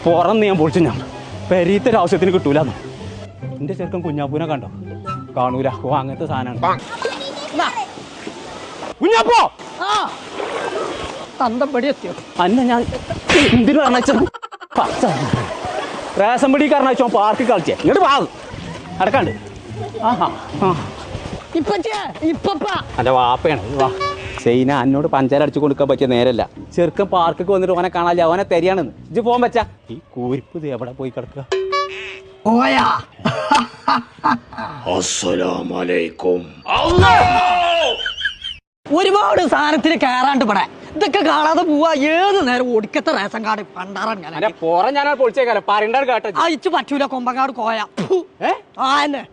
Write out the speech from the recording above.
പുറന്ന് ഞാൻ പൊളിച്ചു ഞാൻ പെരീത്തൊരു ആവശ്യത്തിന് കിട്ടൂലെന്ന്. എൻ്റെ ചെറുക്കൻ കുഞ്ഞാപ്പൂനെ കണ്ടോ? കാണൂല. ഓ അങ്ങനത്തെ സാധനമാണ് കുഞ്ഞാപ്പോ. അന്ന ഞാൻ എന്തിനു പറഞ്ഞ റേഷൻ പിടി കാരണോ പാർക്ക് കളിച്ചേ. ഇങ്ങോട്ട് പാ അടക്കാണ്ട്. എൻ്റെ വാപ്പയാണ്. വാ സൈന എന്നോട് പഞ്ചാര അടിച്ചു കൊടുക്കാൻ പറ്റിയ നേരല്ല. ചെറുക്കൻ പാർക്ക് വന്നിട്ട് ഓനെ കാണാല്ല. ഓനെ തരികയാണെന്ന് ഇജ്ജ് പോകാൻ പറ്റാ. ഈ കൂരിപ്പ് ഇത് എവിടെ പോയി കിടക്കുക? ഒരുപാട് സാധനത്തിന് കയറാണ്ട് ഇവിടെ ഇതൊക്കെ കാണാതെ പോവാ. ഏത് നേരം ഒടുക്കത്തെ റേഷൻ കാർഡ് പണ്ടാറാൻ ഞാൻ പൊളിച്ചേക്കാലോ പറയണ്ട കേട്ടോ. അയച്ചു പറ്റൂല. കൊമ്പങ്ങാട് കോയ ആ എന്നെ